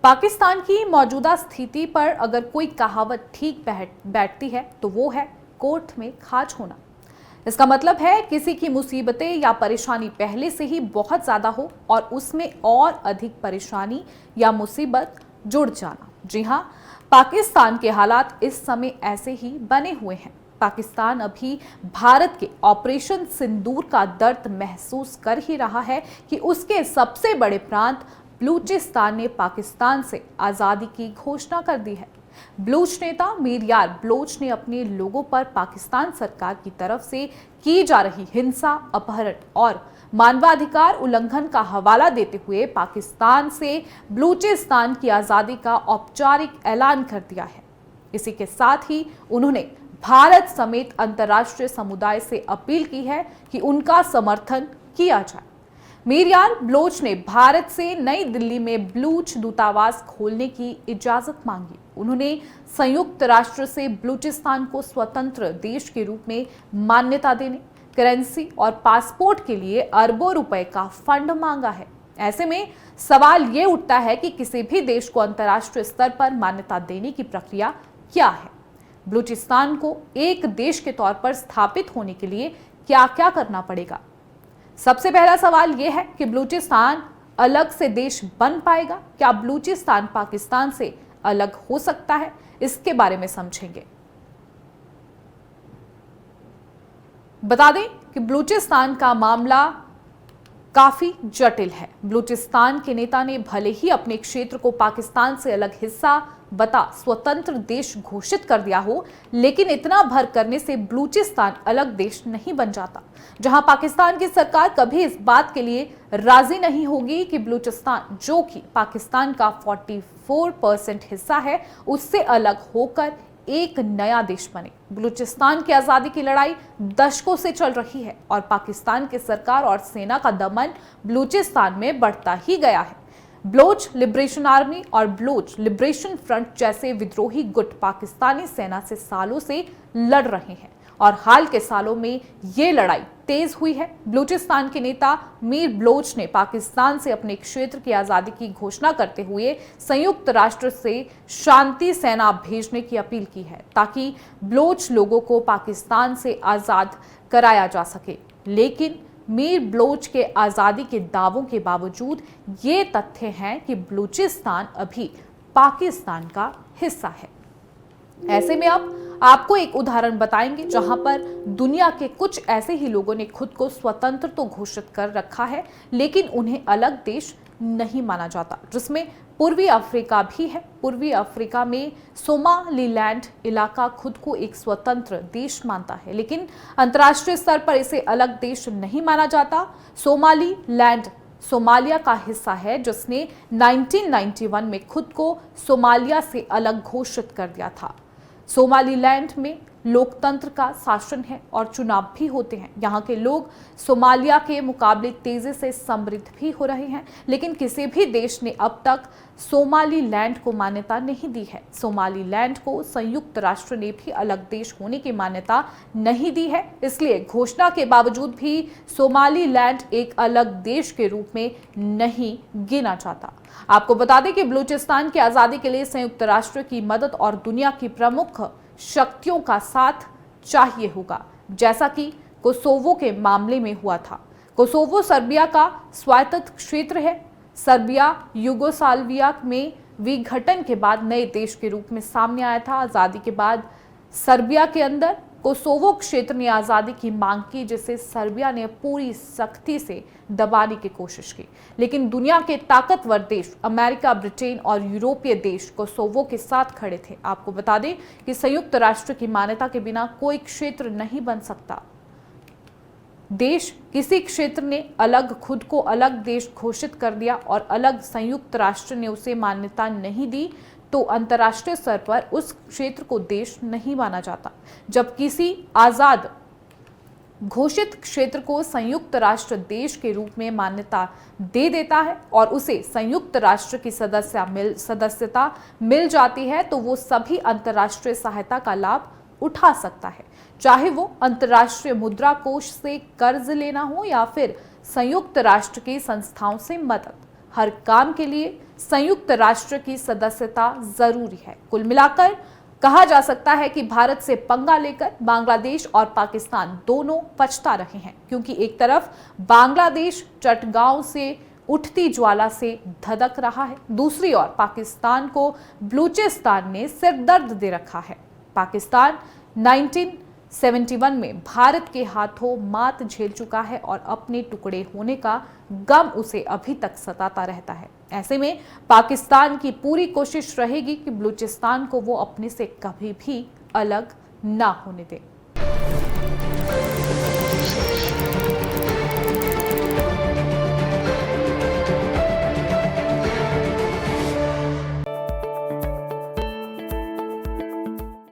पाकिस्तान की मौजूदा स्थिति पर अगर कोई कहावत ठीक बैठती है तो वो है कोर्ट में खाज होना। इसका मतलब है किसी की मुसीबतें या परेशानी पहले से ही बहुत ज्यादा हो और उसमें और अधिक परेशानी या मुसीबत जुड़ जाना। जी हाँ, पाकिस्तान के हालात इस समय ऐसे ही बने हुए हैं। पाकिस्तान अभी भारत के ऑपरेशन सिंदूर का दर्द महसूस कर ही रहा है कि उसके सबसे बड़े प्रांत बलूचिस्तान ने पाकिस्तान से आजादी की घोषणा कर दी है। बलूच नेता मीर यार बलोच ने अपने लोगों पर पाकिस्तान सरकार की तरफ से की जा रही हिंसा, अपहरण और मानवाधिकार उल्लंघन का हवाला देते हुए पाकिस्तान से बलूचिस्तान की आजादी का औपचारिक ऐलान कर दिया है। इसी के साथ ही उन्होंने भारत समेत अंतर्राष्ट्रीय समुदाय से अपील की है कि उनका समर्थन किया जाए। मीर यार बलोच ने भारत से नई दिल्ली में बलूच दूतावास खोलने की इजाजत मांगी। उन्होंने संयुक्त राष्ट्र से बलूचिस्तान को स्वतंत्र देश के रूप में मान्यता देने, करेंसी और पासपोर्ट के लिए अरबों रुपए का फंड मांगा है। ऐसे में सवाल ये उठता है कि किसी भी देश को अंतर्राष्ट्रीय स्तर पर मान्यता देने की प्रक्रिया क्या है। बलूचिस्तान को एक देश के तौर पर स्थापित होने के लिए क्या क्या करना पड़ेगा। सबसे पहला सवाल यह है कि बलूचिस्तान अलग से देश बन पाएगा? क्या बलूचिस्तान पाकिस्तान से अलग हो सकता है? इसके बारे में समझेंगे। बता दें कि बलूचिस्तान का मामला काफी जटिल है। बलूचिस्तान के नेता ने भले ही अपने क्षेत्र को पाकिस्तान से अलग हिस्सा बता स्वतंत्र देश घोषित कर दिया हो, लेकिन इतना भर करने से बलूचिस्तान अलग देश नहीं बन जाता। जहां पाकिस्तान की सरकार कभी इस बात के लिए राजी नहीं होगी कि बलूचिस्तान, जो कि पाकिस्तान का 44% हिस्सा है, उससे अलग होकर एक नया देश बने। बलूचिस्तान की आजादी की लड़ाई दशकों से चल रही है और पाकिस्तान की सरकार और सेना का दमन बलूचिस्तान में बढ़ता ही गया है। बलोच लिबरेशन आर्मी और बलोच लिबरेशन फ्रंट जैसे विद्रोही गुट पाकिस्तानी सेना से सालों से लड़ रहे हैं और हाल के सालों में ये लड़ाई तेज हुई है। बलूचिस्तान के नेता मीर बलोच ने पाकिस्तान से अपने क्षेत्र की आजादी की घोषणा करते हुए संयुक्त राष्ट्र से शांति सेना भेजने की अपील की है ताकि बलोच लोगों को पाकिस्तान से आजाद कराया जा सके। लेकिन मीर बलोच के आजादी के दावों के बावजूद ये तथ्य हैं कि बलूचिस्तान अभी पाकिस्तान का हिस्सा है। ऐसे में अब आपको एक उदाहरण बताएंगे जहां पर दुनिया के कुछ ऐसे ही लोगों ने खुद को स्वतंत्र तो घोषित कर रखा है, लेकिन उन्हें अलग देश नहीं माना जाता, जिसमें पूर्वी अफ्रीका भी है। पूर्वी अफ्रीका में सोमालीलैंड इलाका खुद को एक स्वतंत्र देश मानता है, लेकिन अंतर्राष्ट्रीय स्तर पर इसे अलग देश नहीं माना जाता। सोमालीलैंड सोमालिया का हिस्सा है, जिसने 1991 में खुद को सोमालिया से अलग घोषित कर दिया था। सोमालीलैंड में लोकतंत्र का शासन है और चुनाव भी होते हैं। यहाँ के लोग सोमालिया के मुकाबले तेजी से समृद्ध भी हो रहे हैं, लेकिन किसी भी देश ने अब तक सोमालीलैंड को मान्यता नहीं दी है। सोमालीलैंड को संयुक्त राष्ट्र ने भी अलग देश होने की मान्यता नहीं दी है, इसलिए घोषणा के बावजूद भी सोमालीलैंड एक अलग देश के रूप में नहीं गिना जाता। आपको बता दें कि बलूचिस्तान की आजादी के लिए संयुक्त राष्ट्र की मदद और दुनिया की प्रमुख शक्तियों का साथ चाहिए होगा, जैसा कि कोसोवो के मामले में हुआ था। कोसोवो सर्बिया का स्वायत्त क्षेत्र है। सर्बिया युगोस्लाविया में विघटन के बाद नए देश के रूप में सामने आया था। आजादी के बाद सर्बिया के अंदर कोसोवो क्षेत्र ने आजादी की मांग की, जिसे सर्बिया ने पूरी सख्ती से दबाने की कोशिश की, लेकिन दुनिया के ताकतवर देश अमेरिका, ब्रिटेन और यूरोपीय देश कोसोवो के साथ खड़े थे। आपको बता दें कि संयुक्त राष्ट्र की मान्यता के बिना कोई क्षेत्र नहीं बन सकता। देश किसी क्षेत्र ने अलग खुद को अलग देश घोषित कर दिया और अलग संयुक्त राष्ट्र ने उसे मान्यता नहीं दी, तो अंतर्राष्ट्रीय स्तर पर उस क्षेत्र को देश नहीं माना जाता। जब किसी आजाद घोषित क्षेत्र को संयुक्त राष्ट्र देश के रूप में मान्यता दे देता है और उसे संयुक्त राष्ट्र की सदस्यता मिल जाती है, तो वो सभी अंतर्राष्ट्रीय सहायता का लाभ उठा सकता है, चाहे वो अंतर्राष्ट्रीय मुद्रा कोष से कर्ज लेना हो या फिर संयुक्त राष्ट्र की संस्थाओं से मदद। हर काम के लिए संयुक्त राष्ट्र की सदस्यता जरूरी है। कुल मिलाकर कहा जा सकता है कि भारत से पंगा लेकर बांग्लादेश और पाकिस्तान दोनों पछता रहे हैं, क्योंकि एक तरफ बांग्लादेश चटगांव से उठती ज्वाला से धधक रहा है, दूसरी ओर पाकिस्तान को बलूचिस्तान ने सिरदर्द दे रखा है। पाकिस्तान 1971 में भारत के हाथों मात झेल चुका है और अपने टुकड़े होने का गम उसे अभी तक सताता रहता है। ऐसे में पाकिस्तान की पूरी कोशिश रहेगी कि बलूचिस्तान को वो अपने से कभी भी अलग ना होने दे।